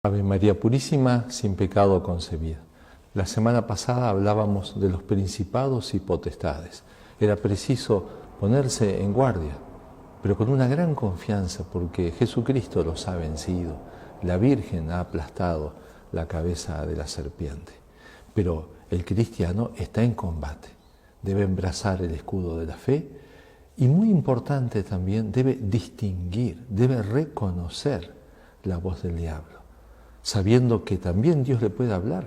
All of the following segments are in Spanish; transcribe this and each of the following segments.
Ave María Purísima, sin pecado concebida. La semana pasada hablábamos de los principados y potestades. Era preciso ponerse en guardia, pero con una gran confianza, porque Jesucristo los ha vencido. La Virgen ha aplastado la cabeza de la serpiente. Pero el cristiano está en combate. Debe embrazar el escudo de la fe y, muy importante también, debe distinguir, debe reconocer la voz del diablo, sabiendo que también Dios le puede hablar.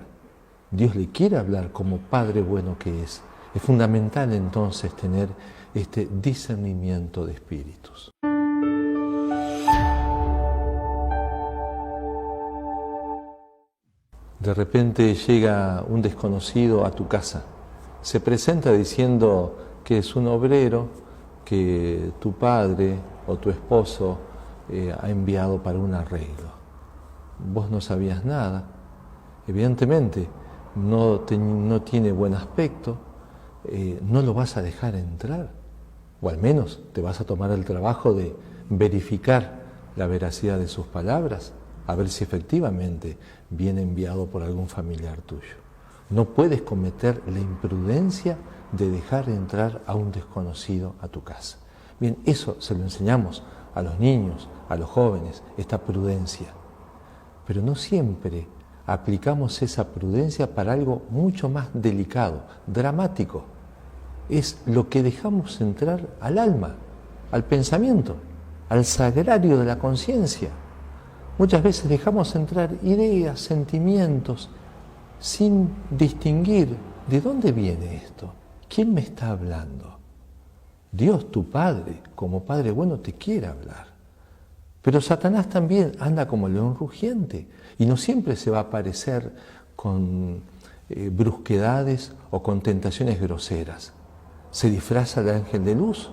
Dios le quiere hablar como Padre bueno que es. Es fundamental entonces tener este discernimiento de espíritus. De repente llega un desconocido a tu casa. Se presenta diciendo que es un obrero que tu padre o tu esposo ha enviado para un arreglo. Vos no sabías nada, evidentemente no tiene buen aspecto, no lo vas a dejar entrar, o al menos te vas a tomar el trabajo de verificar la veracidad de sus palabras, a ver si efectivamente viene enviado por algún familiar tuyo. No puedes cometer la imprudencia de dejar entrar a un desconocido a tu casa. Bien, eso se lo enseñamos a los niños, a los jóvenes, esta prudencia. Pero no siempre aplicamos esa prudencia para algo mucho más delicado, dramático. Es lo que dejamos entrar al alma, al pensamiento, al sagrario de la conciencia. Muchas veces dejamos entrar ideas, sentimientos, sin distinguir de dónde viene esto, quién me está hablando. Dios, tu Padre, como Padre bueno, te quiere hablar. Pero Satanás también anda como león rugiente y no siempre se va a aparecer con brusquedades o con tentaciones groseras. Se disfraza de ángel de luz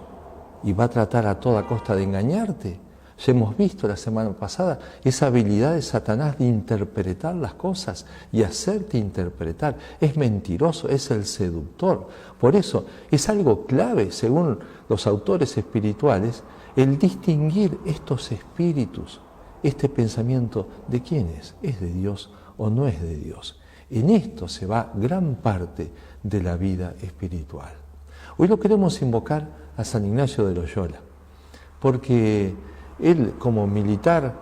y va a tratar a toda costa de engañarte. Ya hemos visto la semana pasada esa habilidad de Satanás de interpretar las cosas y hacerte interpretar. Es mentiroso, es el seductor. Por eso es algo clave, según los autores espirituales, el distinguir estos espíritus, este pensamiento de quién es de Dios o no es de Dios. En esto se va gran parte de la vida espiritual. Hoy lo queremos invocar a San Ignacio de Loyola, porque él, como militar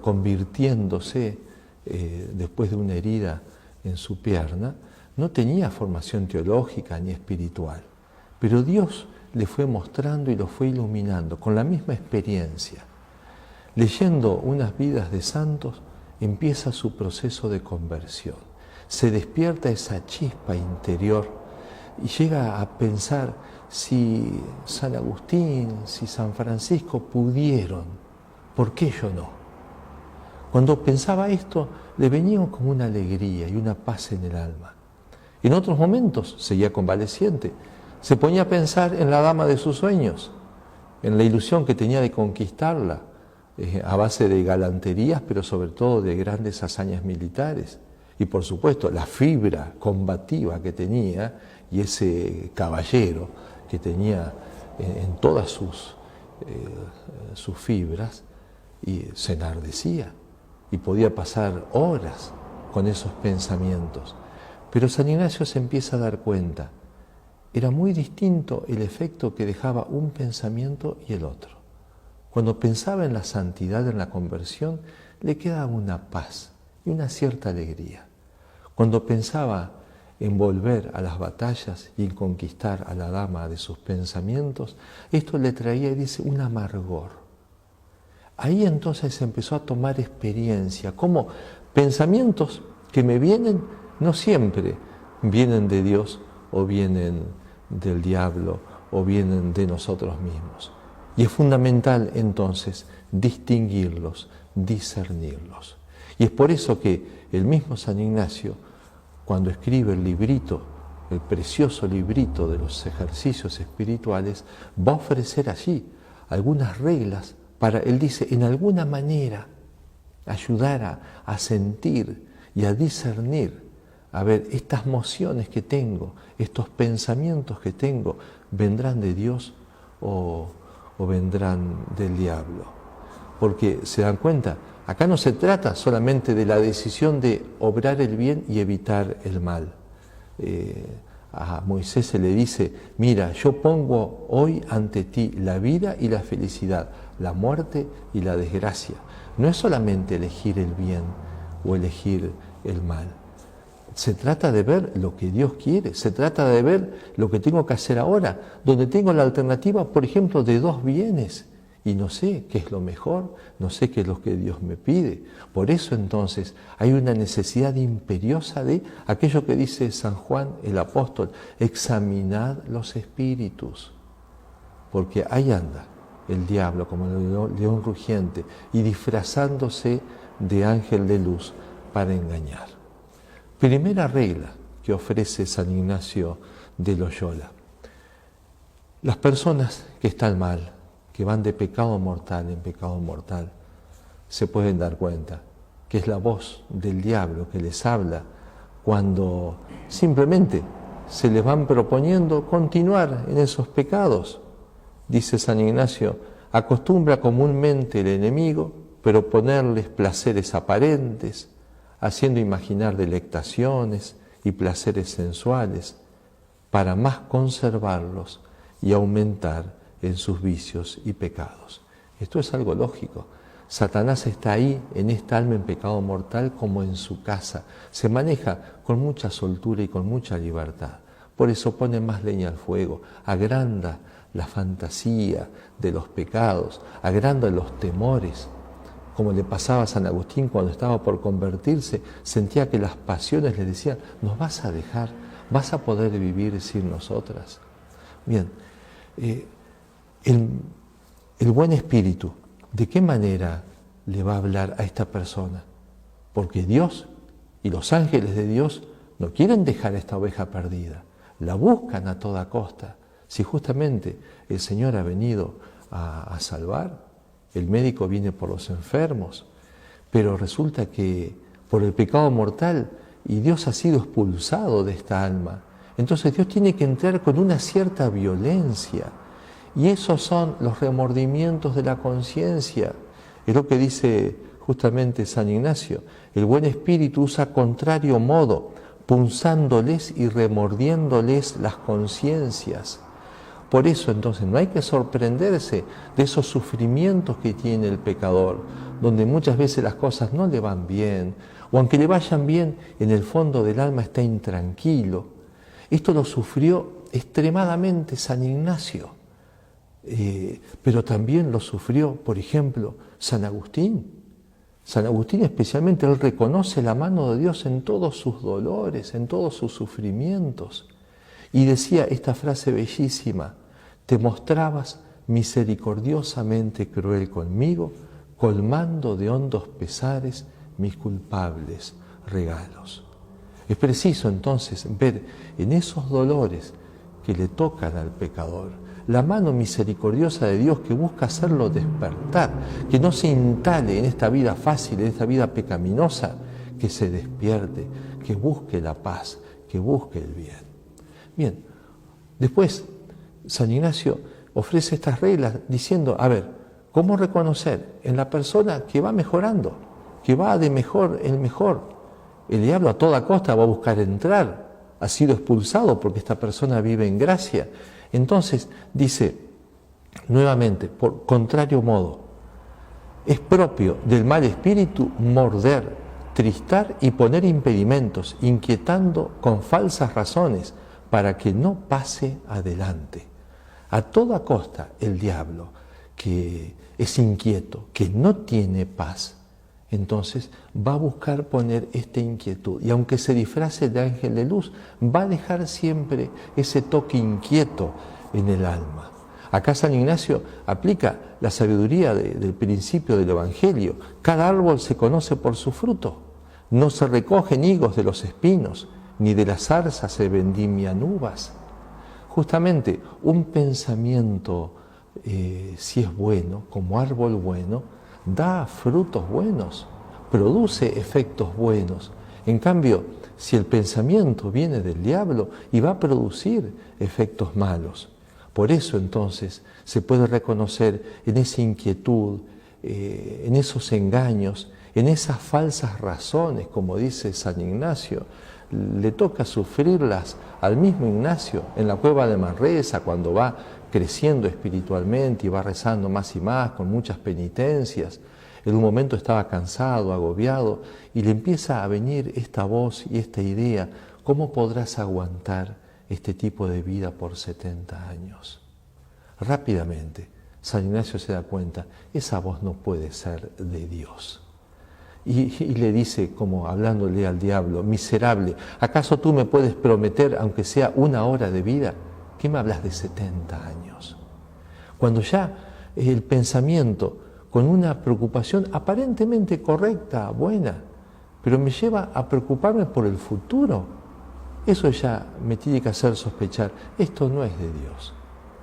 convirtiéndose después de una herida en su pierna, no tenía formación teológica ni espiritual, pero Dios le fue mostrando y lo fue iluminando con la misma experiencia. Leyendo unas vidas de santos, empieza su proceso de conversión. Se despierta esa chispa interior y llega a pensar si San Agustín, si San Francisco pudieron, ¿por qué yo no? Cuando pensaba esto, le venía como una alegría y una paz en el alma. En otros momentos, seguía convaleciente, se ponía a pensar en la dama de sus sueños, en la ilusión que tenía de conquistarla, a base de galanterías, pero sobre todo de grandes hazañas militares. Y por supuesto, la fibra combativa que tenía y ese caballero que tenía en todas sus fibras, y se enardecía y podía pasar horas con esos pensamientos. Pero San Ignacio se empieza a dar cuenta, era muy distinto el efecto que dejaba un pensamiento y el otro. Cuando pensaba en la santidad, en la conversión, le quedaba una paz y una cierta alegría. Cuando pensaba en volver a las batallas y en conquistar a la dama de sus pensamientos, esto le traía, dice, un amargor. Ahí entonces empezó a tomar experiencia, como pensamientos que me vienen, no siempre vienen de Dios o vienen del diablo o vienen de nosotros mismos. Y es fundamental entonces distinguirlos, discernirlos. Y es por eso que el mismo San Ignacio, cuando escribe el librito, el precioso librito de los ejercicios espirituales, va a ofrecer allí algunas reglas para, él dice, en alguna manera ayudar a sentir y a discernir, a ver, estas mociones que tengo, estos pensamientos que tengo, ¿vendrán de Dios o vendrán del diablo? porque se dan cuenta, acá no se trata solamente de la decisión de obrar el bien y evitar el mal. A Moisés se le dice, mira, yo pongo hoy ante ti la vida y la felicidad, la muerte y la desgracia. No es solamente elegir el bien o elegir el mal. Se trata de ver lo que Dios quiere, se trata de ver lo que tengo que hacer ahora, donde tengo la alternativa, por ejemplo, de dos bienes. Y no sé qué es lo mejor, no sé qué es lo que Dios me pide. Por eso entonces hay una necesidad imperiosa de aquello que dice San Juan el apóstol, examinad los espíritus, porque ahí anda el diablo como el león rugiente y disfrazándose de ángel de luz para engañar. Primera regla que ofrece San Ignacio de Loyola. Las personas que están mal, que van de pecado mortal en pecado mortal, se pueden dar cuenta que es la voz del diablo que les habla cuando simplemente se les van proponiendo continuar en esos pecados. Dice San Ignacio, acostumbra comúnmente el enemigo proponerles placeres aparentes, haciendo imaginar delectaciones y placeres sensuales, para más conservarlos y aumentar en sus vicios y pecados. Esto es algo lógico. Satanás está ahí, en esta alma en pecado mortal, como en su casa. Se maneja con mucha soltura y con mucha libertad. Por eso pone más leña al fuego, agranda la fantasía de los pecados, agranda los temores. Como le pasaba a San Agustín cuando estaba por convertirse, sentía que las pasiones le decían, ¿nos vas a dejar? ¿Vas a poder vivir sin nosotras? Bien, el buen espíritu, ¿de qué manera le va a hablar a esta persona? Porque Dios y los ángeles de Dios no quieren dejar a esta oveja perdida, la buscan a toda costa. Si justamente el Señor ha venido a salvar, el médico viene por los enfermos, pero resulta que por el pecado mortal y Dios ha sido expulsado de esta alma. Entonces Dios tiene que entrar con una cierta violencia. Y esos son los remordimientos de la conciencia. Es lo que dice justamente San Ignacio. El buen espíritu usa contrario modo, punzándoles y remordiéndoles las conciencias. Por eso entonces no hay que sorprenderse de esos sufrimientos que tiene el pecador, donde muchas veces las cosas no le van bien, o aunque le vayan bien, en el fondo del alma está intranquilo. Esto lo sufrió extremadamente San Ignacio. Pero también lo sufrió, por ejemplo, San Agustín. San Agustín especialmente, él reconoce la mano de Dios en todos sus dolores, en todos sus sufrimientos. Y decía esta frase bellísima, te mostrabas misericordiosamente cruel conmigo, colmando de hondos pesares mis culpables regalos. Es preciso entonces ver en esos dolores que le tocan al pecador, la mano misericordiosa de Dios que busca hacerlo despertar, que no se instale en esta vida fácil, en esta vida pecaminosa, que se despierte, que busque la paz, que busque el bien. Bien, después San Ignacio ofrece estas reglas diciendo, a ver, ¿cómo reconocer en la persona que va mejorando, que va de mejor en mejor? El diablo a toda costa va a buscar entrar, ha sido expulsado porque esta persona vive en gracia. Entonces dice, nuevamente, por contrario modo, es propio del mal espíritu morder, tristar y poner impedimentos, inquietando con falsas razones, para que no pase adelante. A toda costa el diablo, que es inquieto, que no tiene paz, entonces va a buscar poner esta inquietud. Y aunque se disfrace de ángel de luz, va a dejar siempre ese toque inquieto en el alma. Acá San Ignacio aplica la sabiduría del principio del Evangelio. Cada árbol se conoce por su fruto. No se recogen higos de los espinos, ni de las zarzas se vendimian uvas. Justamente un pensamiento, si es bueno, como árbol bueno, da frutos buenos, produce efectos buenos. En cambio, si el pensamiento viene del diablo y va a producir efectos malos. Por eso entonces se puede reconocer en esa inquietud, en esos engaños, en esas falsas razones, como dice San Ignacio. Le toca sufrirlas al mismo Ignacio en la cueva de Manresa, cuando va creciendo espiritualmente y va rezando más y más, con muchas penitencias. En un momento estaba cansado, agobiado, y le empieza a venir esta voz y esta idea: ¿cómo podrás aguantar este tipo de vida por 70 años? Rápidamente, San Ignacio se da cuenta: esa voz no puede ser de Dios. Y le dice, como hablándole al diablo: miserable, ¿acaso tú me puedes prometer, aunque sea 1 hora de vida? ¿Qué me hablas de 70 años? Cuando ya el pensamiento, con una preocupación aparentemente correcta, buena, pero me lleva a preocuparme por el futuro, eso ya me tiene que hacer sospechar: esto no es de Dios.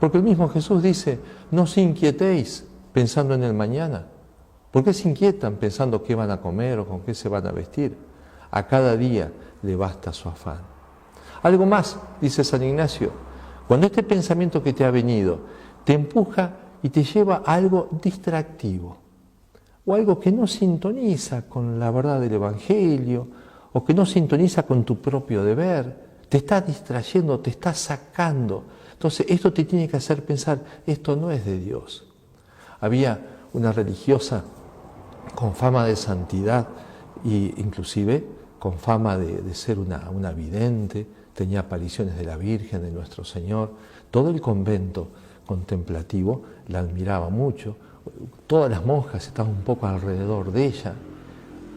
Porque el mismo Jesús dice: no os inquietéis pensando en el mañana. ¿Por qué se inquietan pensando qué van a comer o con qué se van a vestir? A cada día le basta su afán. Algo más, dice San Ignacio: cuando este pensamiento que te ha venido te empuja y te lleva a algo distractivo, o algo que no sintoniza con la verdad del Evangelio, o que no sintoniza con tu propio deber, te está distrayendo, te está sacando. Entonces esto te tiene que hacer pensar: esto no es de Dios. Había una religiosa con fama de santidad e inclusive con fama de ser una vidente, tenía apariciones de la Virgen, de nuestro Señor. Todo el convento contemplativo la admiraba mucho, todas las monjas estaban un poco alrededor de ella.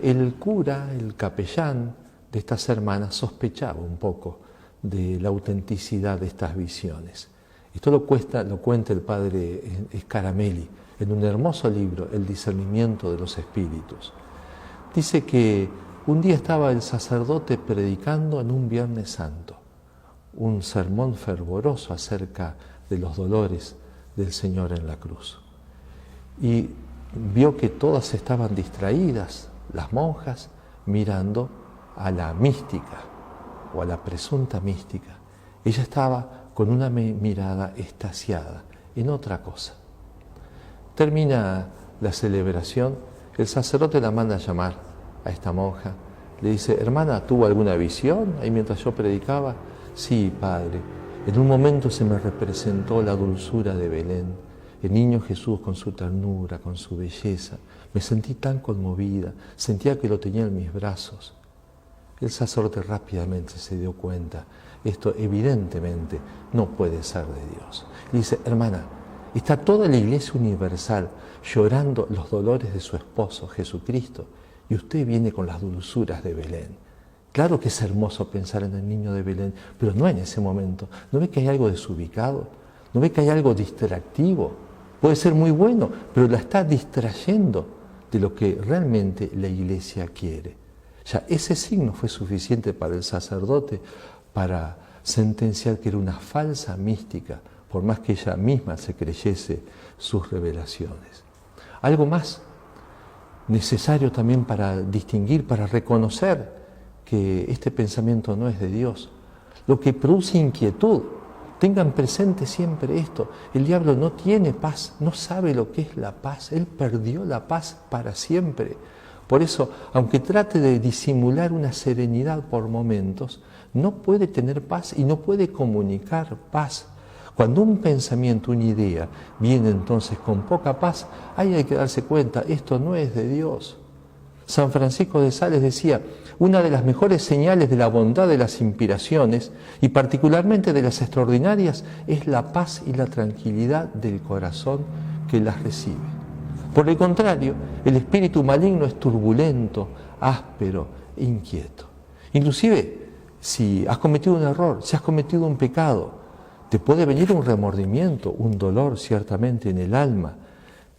El cura, el capellán de estas hermanas, sospechaba un poco de la autenticidad de estas visiones. Esto lo cuenta el padre Scaramelli en un hermoso libro, El discernimiento de los espíritus. Dice que un día estaba el sacerdote predicando en un Viernes Santo, un sermón fervoroso acerca de los dolores del Señor en la cruz. Y vio que todas estaban distraídas, las monjas, mirando a la mística o a la presunta mística. Ella estaba con una mirada extasiada en otra cosa. Termina la celebración, el sacerdote la manda a llamar a esta monja. Le dice: hermana, ¿tuvo alguna visión ahí mientras yo predicaba? Sí, padre, en un momento se me representó la dulzura de Belén, el niño Jesús con su ternura, con su belleza. Me sentí tan conmovida, sentía que lo tenía en mis brazos. El sacerdote rápidamente se dio cuenta: esto evidentemente no puede ser de Dios. Le dice: hermana, está toda la Iglesia Universal llorando los dolores de su esposo Jesucristo y usted viene con las dulzuras de Belén. Claro que es hermoso pensar en el niño de Belén, pero no en ese momento. ¿No ve que hay algo desubicado? ¿No ve que hay algo distractivo? Puede ser muy bueno, pero la está distrayendo de lo que realmente la Iglesia quiere. Ya ese signo fue suficiente para el sacerdote para sentenciar que era una falsa mística, por más que ella misma se creyese sus revelaciones. Algo más necesario también para distinguir, para reconocer que este pensamiento no es de Dios. Lo que produce inquietud, tengan presente siempre esto: el diablo no tiene paz, no sabe lo que es la paz, él perdió la paz para siempre. Por eso, aunque trate de disimular una serenidad por momentos, no puede tener paz y no puede comunicar paz. Cuando un pensamiento, una idea, viene entonces con poca paz, ahí hay que darse cuenta: esto no es de Dios. San Francisco de Sales decía: una de las mejores señales de la bondad de las inspiraciones, y particularmente de las extraordinarias, es la paz y la tranquilidad del corazón que las recibe. Por el contrario, el espíritu maligno es turbulento, áspero e inquieto. Inclusive, si has cometido un error, si has cometido un pecado, te puede venir un remordimiento, un dolor ciertamente en el alma,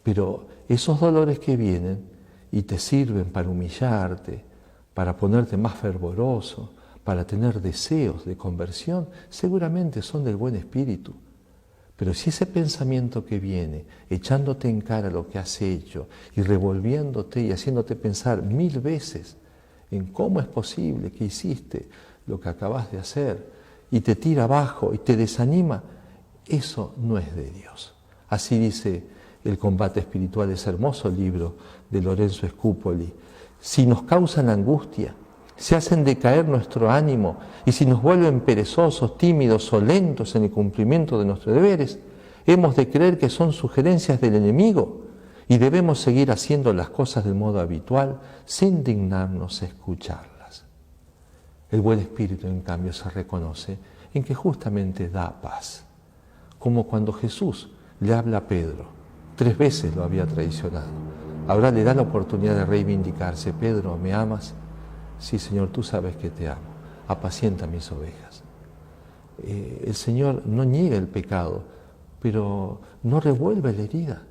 pero esos dolores que vienen y te sirven para humillarte, para ponerte más fervoroso, para tener deseos de conversión, seguramente son del buen espíritu. Pero si ese pensamiento que viene, echándote en cara lo que has hecho y revolviéndote y haciéndote pensar 1000 veces en cómo es posible que hiciste lo que acabas de hacer, y te tira abajo y te desanima, eso no es de Dios. Así dice El combate espiritual, ese hermoso libro de Lorenzo Scupoli. Si nos causan angustia, si hacen decaer nuestro ánimo y si nos vuelven perezosos, tímidos o lentos en el cumplimiento de nuestros deberes, hemos de creer que son sugerencias del enemigo y debemos seguir haciendo las cosas del modo habitual sin dignarnos a escucharlas. El buen espíritu, en cambio, se reconoce en que justamente da paz, como cuando Jesús le habla a Pedro. 3 veces lo había traicionado. Ahora le da la oportunidad de reivindicarse. Pedro, ¿me amas? Sí, Señor, tú sabes que te amo. Apacienta mis ovejas. El Señor no niega el pecado, pero no revuelve la herida.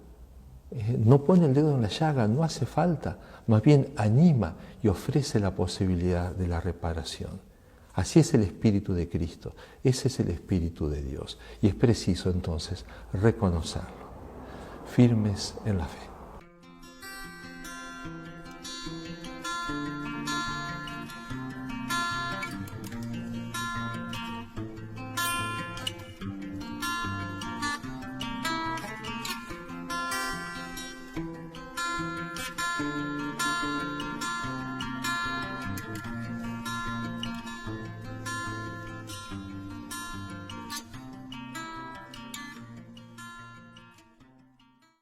No pone el dedo en la llaga, no hace falta. Más bien anima y ofrece la posibilidad de la reparación. Así es el Espíritu de Cristo. Ese es el Espíritu de Dios. Y es preciso entonces reconocerlo. Firmes en la fe.